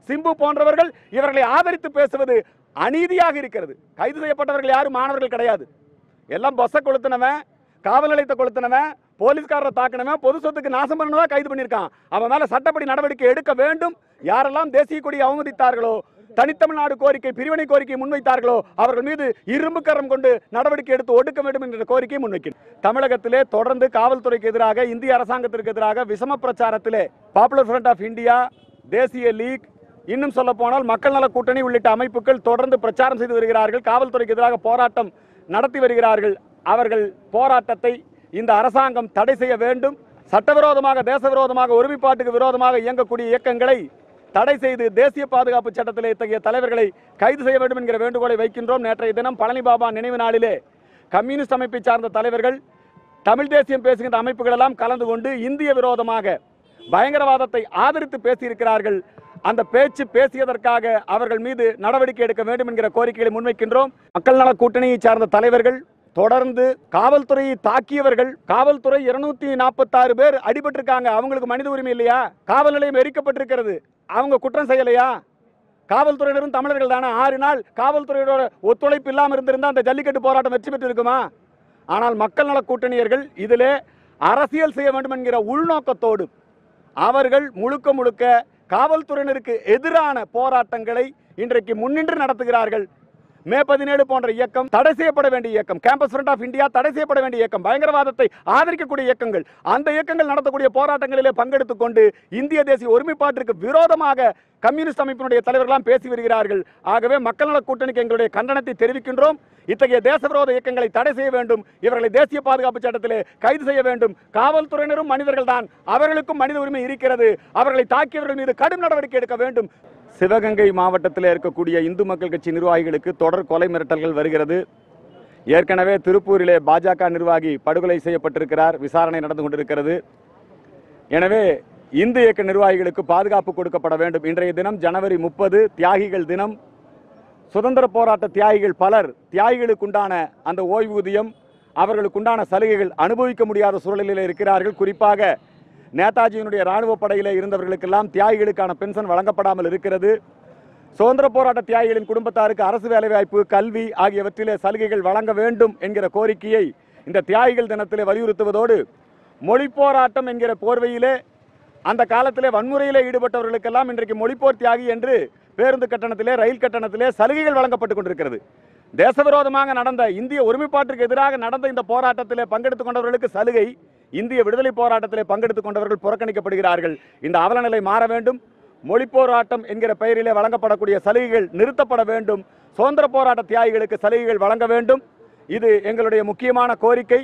சிம்பு போன்றவர்கள் இவர்களை ஆதரித்து பேசுவது அநீதியாக இருக்கிறது. கைது செய்யப்பட்டவர்கள் யாரும் மாணவர்கள் கிடையாது. எல்லாம் பஸ்ஸை கொளுத்தினவன், காவல் நிலையத்தை கொளுத்தினவன், போலீஸ்காரரை தாக்கினவன், பொது சொத்துக்கு நாசம் பண்ணதான் கைது பண்ணியிருக்கான். அவன் மேல சட்டப்படி நடவடிக்கை எடுக்க வேண்டும். யாரெல்லாம் தேசிய கொடியை அவமதித்தார்களோ, தனித்தமிழ்நாடு கோரிக்கை, பிரிவினை கோரிக்கை முன்வைத்தார்களோ அவர்கள் மீது இரும்பு கரம் கொண்டு நடவடிக்கை எடுத்து ஒடுக்க வேண்டும் என்ற கோரிக்கை முன்வைக்கிறேன். தமிழகத்திலே தொடர்ந்து காவல்துறைக்கு எதிராக, இந்திய அரசாங்கத்திற்கு எதிராக விஷம பிரச்சாரத்திலே பாப்புலர் ஃப்ரண்ட் ஆஃப் இந்தியா, தேசிய லீக், இன்னும் சொல்ல போனால் மக்கள் நல கூட்டணி உள்ளிட்ட அமைப்புகள் தொடர்ந்து பிரச்சாரம் செய்து வருகிறார்கள். காவல்துறைக்கு எதிராக போராட்டம் நடத்தி வருகிறார்கள். அவர்கள் போராட்டத்தை இந்த அரசாங்கம் தடை செய்ய வேண்டும். சட்டவிரோதமாக, தேசவிரோதமாக, ஒருமைப்பாட்டுக்கு விரோதமாக இயங்கக்கூடிய இயக்கங்களை தடை செய்து தேசிய பாதுகாப்பு சட்டத்தில் இத்தகைய தலைவர்களை கைது செய்ய வேண்டும் என்கிற வேண்டுகோளை வைக்கின்றோம். நேற்றைய தினம் பழனி பாபா நினைவு நாளிலே கம்யூனிஸ்ட் அமைப்பை சார்ந்த தலைவர்கள், தமிழ் தேசியம் பேசுகின்ற அமைப்புகள் எல்லாம் கலந்து கொண்டு இந்திய விரோதமாக, பயங்கரவாதத்தை ஆதரித்து பேசியிருக்கிறார்கள். அந்த பேச்சு பேசியதற்காக அவர்கள் மீது நடவடிக்கை எடுக்க வேண்டும் என்கிற கோரிக்கைகளை முன்வைக்கின்றோம். மக்கள் நல கூட்டணியை சார்ந்த தலைவர்கள் தொடர்ந்து காவல்துறையை தாக்கியவர்கள், காவல்துறை 246 பேர் அடிபட்டிருக்காங்க. அவங்களுக்கு மனித உரிமை இல்லையா? காவல் நிலையம் எரிக்கப்பட்டிருக்கிறது, அவங்க குற்றம் செய்யலையா? காவல்துறையினரும் தமிழர்கள் தானே. 6 நாள் காவல்துறையோட ஒத்துழைப்பு இல்லாமல் இருந்திருந்தா அந்த ஜல்லிக்கட்டு போராட்டம் வெற்றி பெற்று இருக்குமா? ஆனால் மக்கள் நல கூட்டணியர்கள் இதிலே அரசியல் செய்ய வேண்டும் என்கிற உள்நோக்கத்தோடு அவர்கள் முழுக்க முழுக்க காவல்துறையினருக்கு எதிரான போராட்டங்களை இன்றைக்கு முன்னின்று நடத்துகிறார்கள். மே 17 போன்ற இயக்கம் தடை செய்யப்பட வேண்டிய இயக்கம், கேம்பஸ் ஃப்ரண்ட் ஆஃப் இந்தியா தடை செய்யப்பட வேண்டிய இயக்கம், பயங்கரவாதத்தை ஆதரிக்கக்கூடிய இயக்கங்கள், அந்த இயக்கங்கள் நடத்தக்கூடிய போராட்டங்களிலே பங்கெடுத்துக் கொண்டு இந்திய தேசிய ஒருமைப்பாட்டிற்கு விரோதமாக கம்யூனிஸ்ட் அமைப்பினுடைய தலைவர்களாம் பேசி வருகிறார்கள். ஆகவே மக்கள் நல கூட்டணிக்கு எங்களுடைய கண்டனத்தை தெரிவிக்கின்றோம். இத்தகைய தேசவிரோத இயக்கங்களை தடை செய்ய வேண்டும். இவர்களை தேசிய பாதுகாப்பு சட்டத்திலே கைது செய்ய வேண்டும். காவல்துறையினரும் மனிதர்கள் தான், அவர்களுக்கும் மனித உரிமை இருக்கிறது. அவர்களை தாக்கியவர்கள் மீது கடும் நடவடிக்கை எடுக்க வேண்டும். சிவகங்கை மாவட்டத்தில் இருக்கக்கூடிய இந்து மக்கள் கட்சி நிர்வாகிகளுக்கு தொடர் கொலை மிரட்டல்கள் வருகிறது. ஏற்கனவே திருப்பூரிலே பாஜக நிர்வாகி படுகொலை செய்யப்பட்டிருக்கிறார். விசாரணை நடந்து கொண்டிருக்கிறது. எனவே இந்து இயக்க நிர்வாகிகளுக்கு பாதுகாப்பு கொடுக்கப்பட வேண்டும். இன்றைய தினம் ஜனவரி 30 தியாகிகள் தினம். சுதந்திர போராட்ட தியாகிகள் பலர் தியாகிகளுக்குண்டான அந்த ஓய்வூதியம், அவர்களுக்குண்டான சலுகைகள் அனுபவிக்க முடியாத சூழலில் இருக்கிறார்கள். குறிப்பாக நேதாஜியினுடைய இராணுவ படையிலே இருந்தவர்களுக்கெல்லாம் தியாகிகளுக்கான பென்ஷன் வழங்கப்படாமல் இருக்கிறது. சுதந்திர போராட்ட தியாகிகளின் குடும்பத்தாருக்கு அரசு வேலைவாய்ப்பு, கல்வி ஆகியவற்றிலே சலுகைகள் வழங்க வேண்டும் என்கிற கோரிக்கையை இந்த தியாகிகள் தினத்திலே வலியுறுத்துவதோடு, மொழி போராட்டம் என்கிற போர்வையிலே அந்த காலத்திலே வன்முறையிலே ஈடுபட்டவர்களுக்கெல்லாம் இன்றைக்கு மொழிப்போர் தியாகி என்று பேருந்து கட்டணத்திலே, ரயில் கட்டணத்திலே சலுகைகள் வழங்கப்பட்டுக் கொண்டிருக்கிறது. தேசவிரோதமாக நடந்த, இந்திய ஒருமைப்பாட்டிற்கு எதிராக நடந்த இந்த போராட்டத்திலே பங்கெடுத்துக் கொண்டவர்களுக்கு சலுகை, இந்திய விடுதலை போராட்டத்திலே பங்கெடுத்துக் கொண்டவர்கள் புறக்கணிக்கப்படுகிறார்கள். இந்த அவலநிலை மாற வேண்டும். மொழி போராட்டம் என்கிற பெயரிலே வழங்கப்படக்கூடிய சலுகைகள் நிறுத்தப்பட வேண்டும். சுதந்திர போராட்ட தியாகிகளுக்கு சலுகைகள் வழங்க வேண்டும். இது எங்களுடைய முக்கியமான கோரிக்கை.